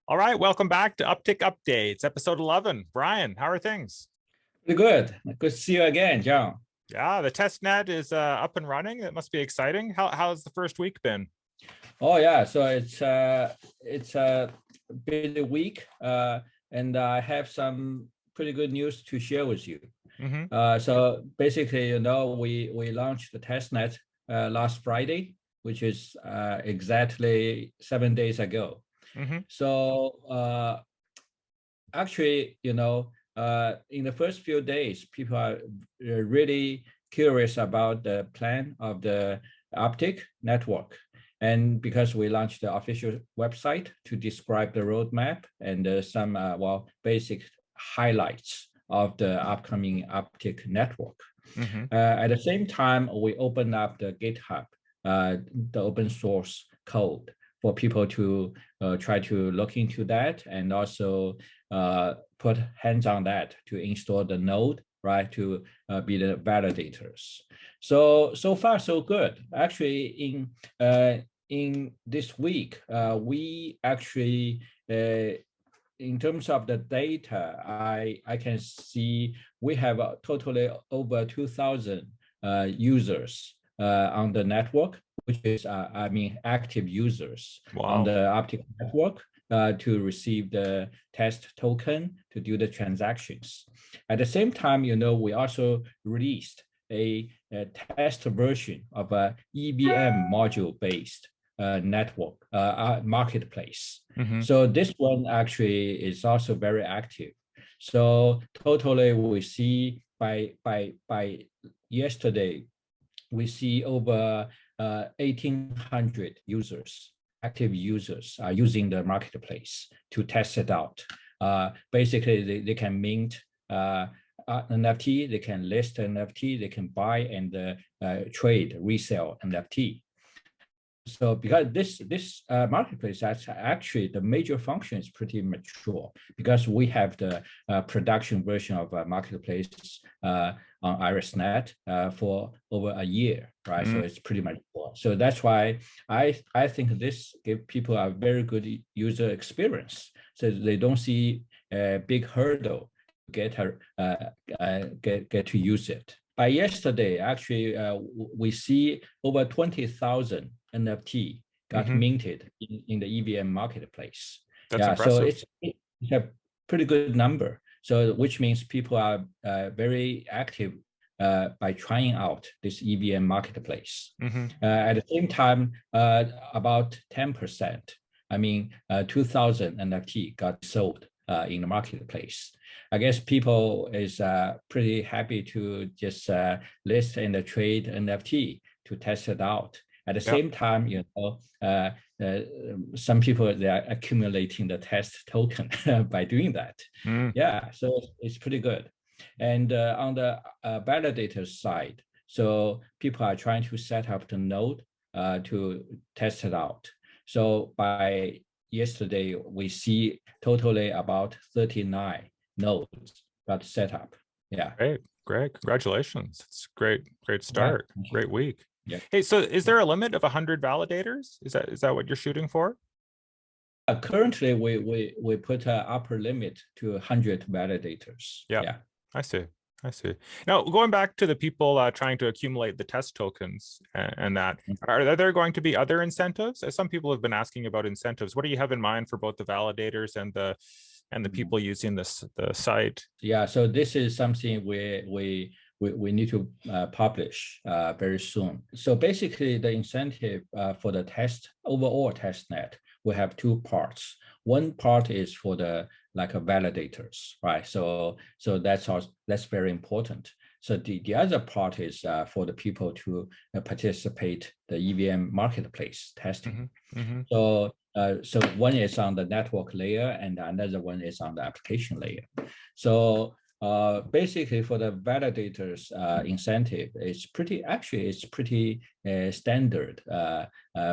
All right, welcome back to Uptick Updates, episode 11. Brian, how are things? Pretty good. Good to see you again, John. Yeah, the testnet is up and running. That must be exciting. How's the first week been? Oh yeah, so it's a busy week, and I have some pretty good news to share with you. Mm-hmm. So basically, we launched the testnet last Friday, which is exactly 7 days ago. Mm-hmm. So actually, in the first few days, people are really curious about the plan of the Uptick network. And because we launched the official website to describe the roadmap and some basic highlights of the upcoming Uptick network. Mm-hmm. At the same time, we opened up the GitHub, the open source code for people to try to look into that and also put hands on that to install the node, right, to be the validators. So far so good. Actually, in this week, we actually in terms of the data, I can see we have totally over 2,000 users on the network, which is, active users on Wow. the Uptick network to receive the test token to do the transactions. At the same time, we also released a test version of a EVM module-based network marketplace. Mm-hmm. So this one actually is also very active. So totally, we see by yesterday, we see over 1,800 users, active users are using the marketplace to test it out. Basically, they can mint NFT, they can list NFT, they can buy and trade, resell NFT. So because this marketplace, that's actually the major function is pretty mature because we have the production version of a marketplace on IrisNet for over a year, right? Mm-hmm. So it's pretty mature. So that's why I think this give people a very good user experience. So they don't see a big hurdle to get to use it. By yesterday, actually, we see over 20,000 NFT got Mm-hmm. minted in the EVM marketplace. That's Yeah, so impressive. it's a pretty good number. So which means people are very active by trying out this EVM marketplace. Mm-hmm. At the same time, about 10%, 2,000 NFT got sold in the marketplace. I guess people is pretty happy to just list and trade NFT to test it out. At the Yep. same time, some people they are accumulating the test token by doing that. Mm. Yeah, so it's pretty good. And on the validator side, so people are trying to set up the node to test it out. So by yesterday, we see totally about 39 nodes got set up. Yeah. Great. Congratulations. It's great Yeah. start. Great week. Yeah. Hey, so is there a limit of 100 validators? Is that what you're shooting for? Currently, we put an upper limit to 100 validators. Yeah, Yeah. I see. I see. Now, going back to the people trying to accumulate the test tokens and that, are there going to be other incentives? As some people have been asking about incentives, what do you have in mind for both the validators and the people using the site? Yeah. So this is something we need to publish very soon. So basically, the incentive for the overall test net, we have two parts. One part is for the validators, right? So that's very important. So the other part is for the people to participate the EVM marketplace testing. Mm-hmm. Mm-hmm. So one is on the network layer and another one is on the application layer. So basically for the validators incentive, it's pretty standard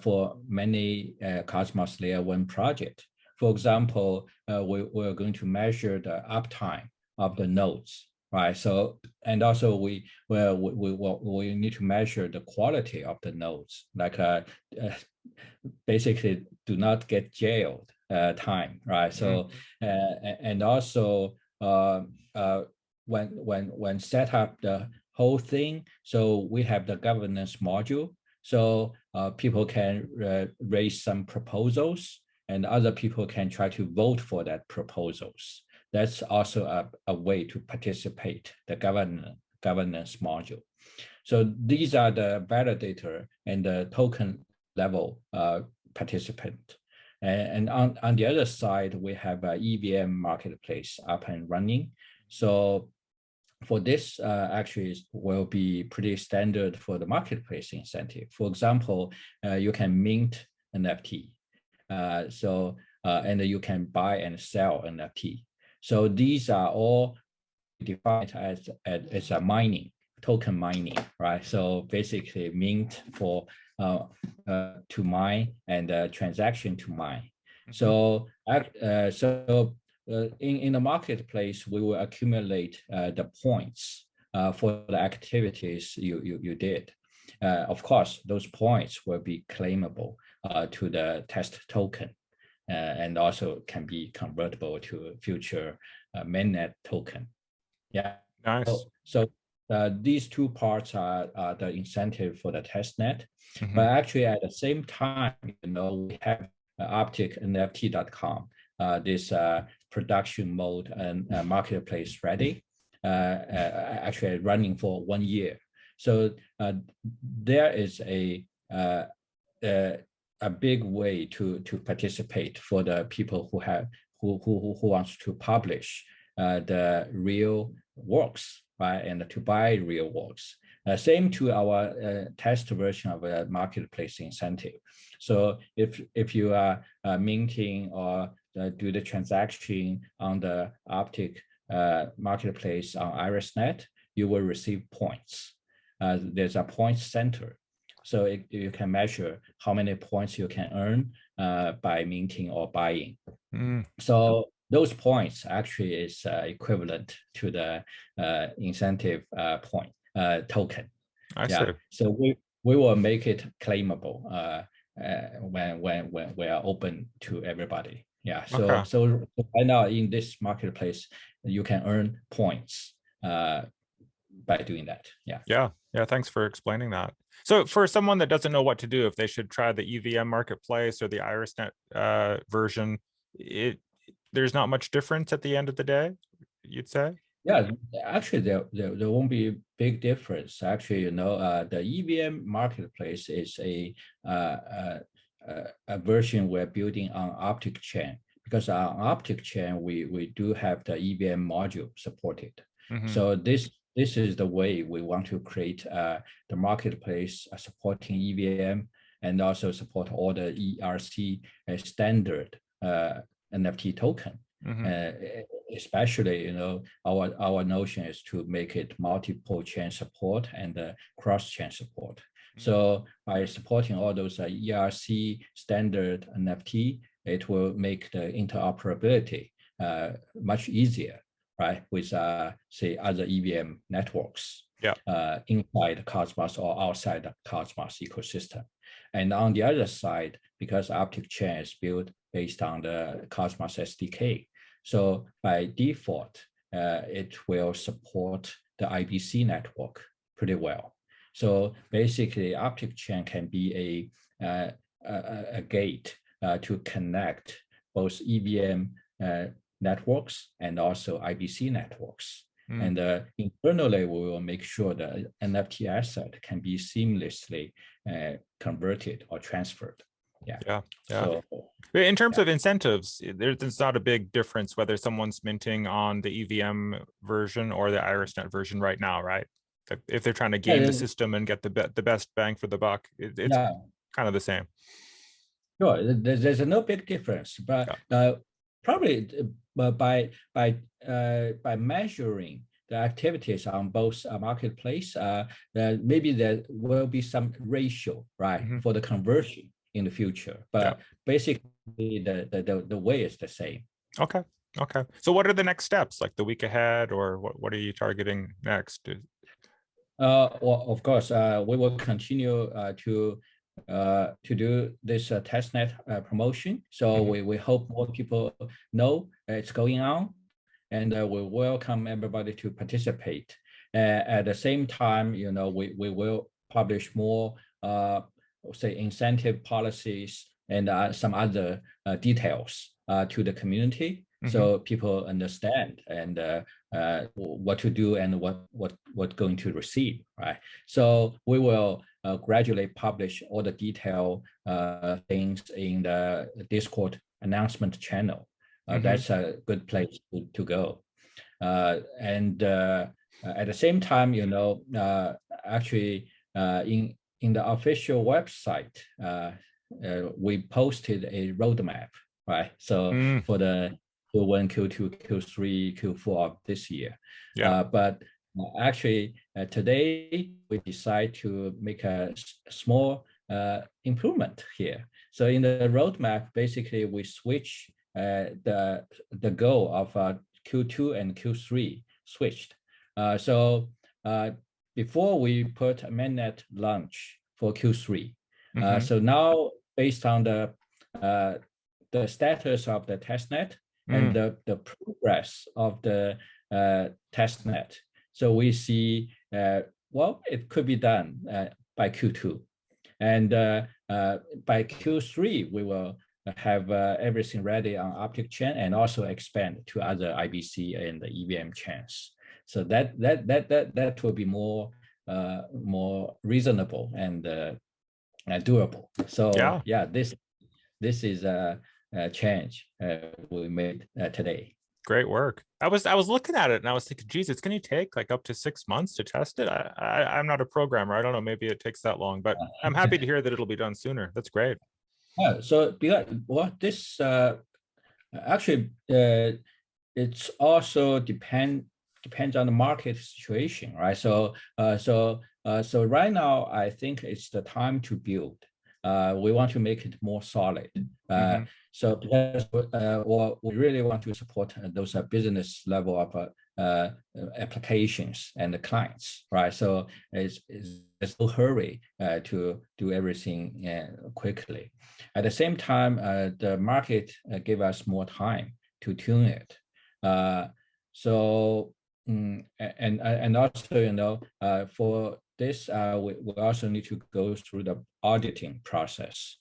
for many Cosmos Layer 1 project. For example, we're going to measure the uptime of the nodes, right? So, and also we need to measure the quality of the nodes, basically do not get jailed time, right? So and also when set up the whole thing, so we have the governance module. So people can raise some proposals, and other people can try to vote for that proposals. That's also a way to participate the governance module. So these are the validator and the token level participant. And on the other side, we have a EVM marketplace up and running. So for this, actually will be pretty standard for the marketplace incentive. For example, you can mint NFT. And you can buy and sell NFT. So these are all defined as a mining, token mining, right? So basically mint for to mine and transaction to mine. So in the marketplace, we will accumulate the points for the activities you did. Of course, those points will be claimable to the test token, and also can be convertible to future mainnet token. Yeah. Nice. So these two parts are the incentive for the testnet. But actually, at the same time, we have Uptick NFT.com, this production mode and marketplace ready, actually running for 1 year. So there is a big way to participate for the people who wants to publish the real works, right, and to buy real works. Same to our test version of a marketplace incentive. So if you are minting or do the transaction on the Uptick marketplace on IrisNet, you will receive points. There's a points center. So you can measure how many points you can earn by minting or buying. So those points actually is equivalent to the incentive point token. I see. So we will make it claimable when we are open to everybody. Yeah. So right now in this marketplace, you can earn points by doing that. Yeah. Yeah. Thanks for explaining that. So for someone that doesn't know what to do, if they should try the EVM marketplace or the IrisNet version, there's not much difference at the end of the day, you'd say? Yeah, actually, there won't be a big difference. Actually, the EVM marketplace is a version we're building on Uptick chain, because on Uptick chain we do have the EVM module supported. So this is the way we want to create the marketplace supporting EVM and also support all the ERC standard NFT token. Especially, our notion is to make it multiple chain support and cross chain support. So by supporting all those ERC standard NFT, it will make the interoperability much easier, right? With say other EVM networks inside Cosmos or outside the Cosmos ecosystem. And on the other side, because Uptick chain is built based on the Cosmos SDK, so by default, it will support the IBC network pretty well. So basically, Uptick chain can be a gate to connect both EVM networks and also IBC networks. And internally, we will make sure the NFT asset can be seamlessly converted or transferred. Yeah. So, in terms of incentives, there's not a big difference whether someone's minting on the EVM version or the IrisNet version right now, right? If they're trying to game the system and get the best bang for the buck, it's kind of the same. Sure, there's no big difference, but probably by measuring the activities on both marketplace, maybe there will be some ratio, right, for the conversion in the future. But basically, the way is the same. Okay. So what are the next steps, like the week ahead, or what are you targeting next? Well, of course, we will continue to to do this testnet promotion. So we hope more people know it's going on, and we welcome everybody to participate. At the same time, we will publish more, say, incentive policies and some other details to the community, so people understand and what to do and what going to receive, right? So we will gradually publish all the detailed things in the Discord announcement channel. That's a good place to go. And at the same time, actually in the official website, we posted a roadmap, right? So for the Q1, Q2, Q3, Q4 of this year. Yeah. But actually, today we decide to make a small improvement here. So in the roadmap, basically we switch the goal of Q2 and Q3 switched. So before we put a mainnet launch for Q3. So now, based on the status of the testnet and the progress of the testnet, so we see, well, it could be done by Q2. And by Q3, we will have everything ready on Uptick chain and also expand to other IBC and the EVM chains. So that will be more reasonable and doable. So yeah, this is a change we made today. Great work. I was looking at it and I was thinking, geez, it's going to take like up to 6 months to test it. I'm not a programmer. I don't know. Maybe it takes that long, but I'm happy to hear that it'll be done sooner. That's great. Yeah. So this actually it's also depends on the market situation, right? So right now I think it's the time to build. We want to make it more solid. So because we really want to support those business level of applications and the clients, right? So it's no hurry to do everything quickly. At the same time, the market gave us more time to tune it. So and also, for this, we also need to go through the auditing process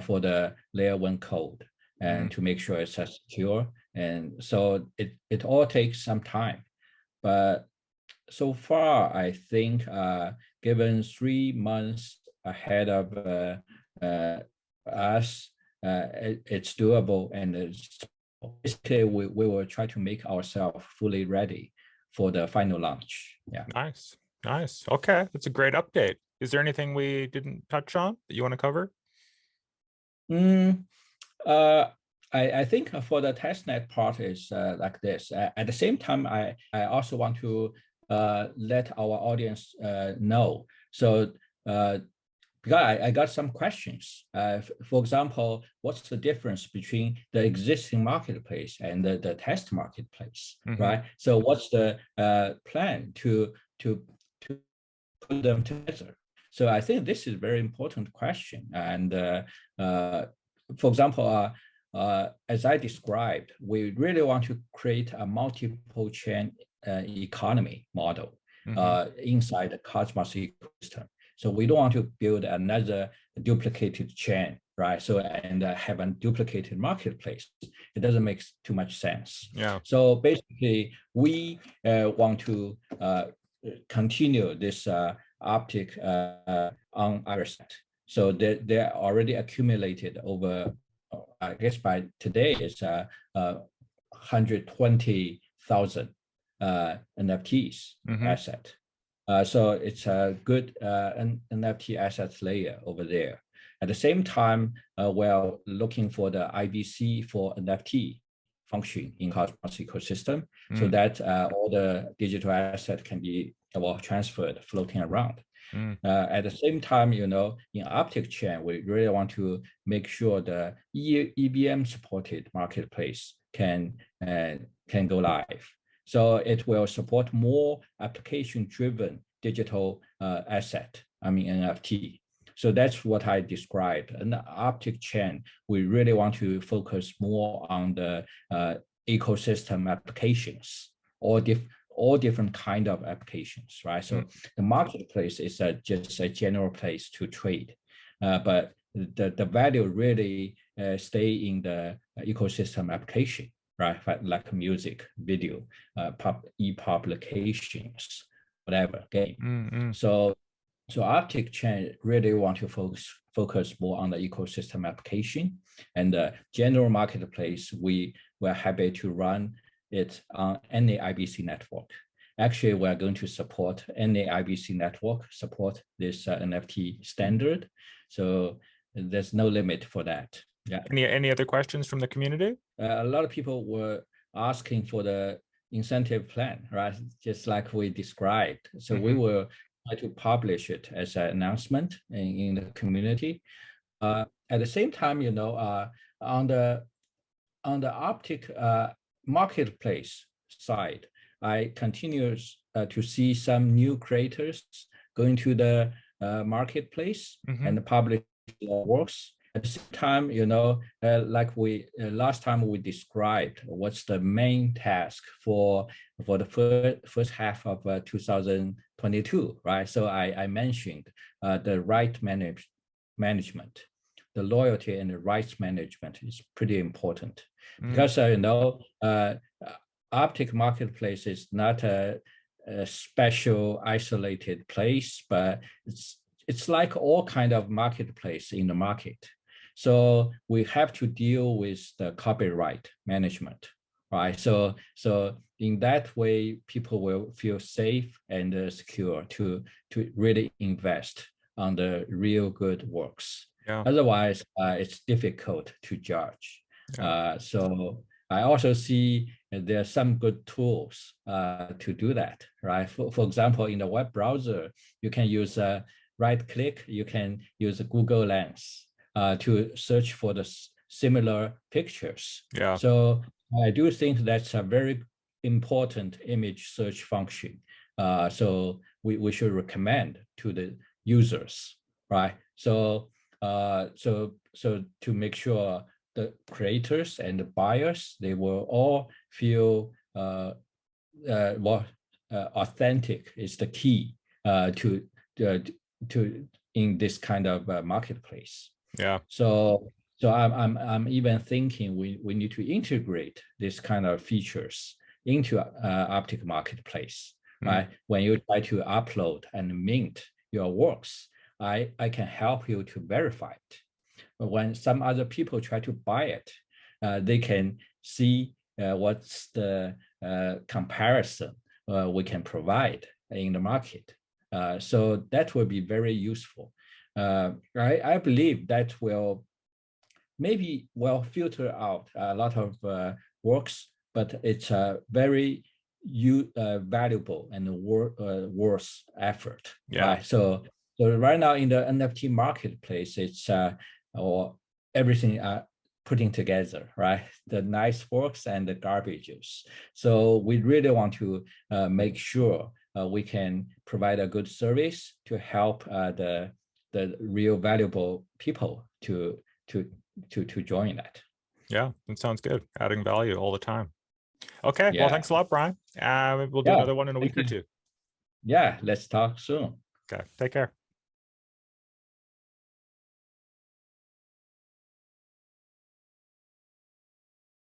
for the layer 1 code and to make sure it's secure. And so it all takes some time. But so far, I think given 3 months ahead of us, it's doable, and basically we will try to make ourselves fully ready for the final launch. Yeah. Nice. Okay, that's a great update. Is there anything we didn't touch on that you want to cover? I think for the testnet part is like this. At the same time, I also want to let our audience know. So because I got some questions. For example, what's the difference between the existing marketplace and the test marketplace, right? So what's the plan to put them together? So I think this is a very important question. And for example, as I described, we really want to create a multiple chain economy model inside the Cosmos ecosystem. So we don't want to build another duplicated chain, right? So and have a duplicated marketplace. It doesn't make too much sense. Yeah. So basically, we want to continue this Uptick on our side. So they're already accumulated over, I guess by today it's 120,000 NFTs asset. So it's a good NFT assets layer over there. At the same time, we're looking for the IBC for NFT function in Cosmos ecosystem, so that all the digital asset can be transferred, floating around. At the same time, in Uptick chain, we really want to make sure the EVM supported marketplace can go live. So it will support more application-driven digital asset, NFT. So that's what I described. And the Uptick chain, we really want to focus more on the ecosystem applications, all different kind of applications, right? So the marketplace is just a general place to trade, but the value really stay in the ecosystem application, right? Like music, video, e-publications, whatever, game. So Uptick chain really want to focus more on the ecosystem application, and the general marketplace, we're happy to run it on any IBC network. Actually, we're going to support any IBC network, support this NFT standard. So there's no limit for that. Yeah. Any other questions from the community? A lot of people were asking for the incentive plan, right? Just like we described. So we will try to publish it as an announcement in the community. At the same time, you know, on the Uptick marketplace side, I continue to see some new creators going to the marketplace and publish their works. At the same time, you know, like we last time we described what's the main task for the first half of 2022, right? So I mentioned the right management, the loyalty and the rights management is pretty important because you know, Uptick marketplace is not a special isolated place, but it's like all kind of marketplace in the market. So we have to deal with the copyright management, right? So in that way, people will feel safe and secure to really invest on the real good works. Yeah. Otherwise, it's difficult to judge. Yeah. So I also see there are some good tools to do that, right? For example, in the web browser, you can use a right click, you can use a Google Lens to search for the similar pictures. Yeah. So I do think that's a very important image search function. So we should recommend to the users, right? So to make sure the creators and the buyers, they will all feel authentic is the key to in this kind of marketplace. Yeah. So I'm even thinking we need to integrate this kind of features into Uptick marketplace, right? When you try to upload and mint your works, I can help you to verify it. But when some other people try to buy it, they can see what's the comparison we can provide in the market. So that will be very useful. I believe that will maybe filter out a lot of works, but it's a very valuable and worth effort. Yeah. Right? So right now in the NFT marketplace, it's or everything putting together, right? The nice works and the garbages. So we really want to make sure we can provide a good service to help the real valuable people to join that. Yeah, that sounds good. Adding value all the time. Okay, yeah. Well, thanks a lot, Brian. We'll do another one in a week or two. Yeah, let's talk soon. Okay, take care.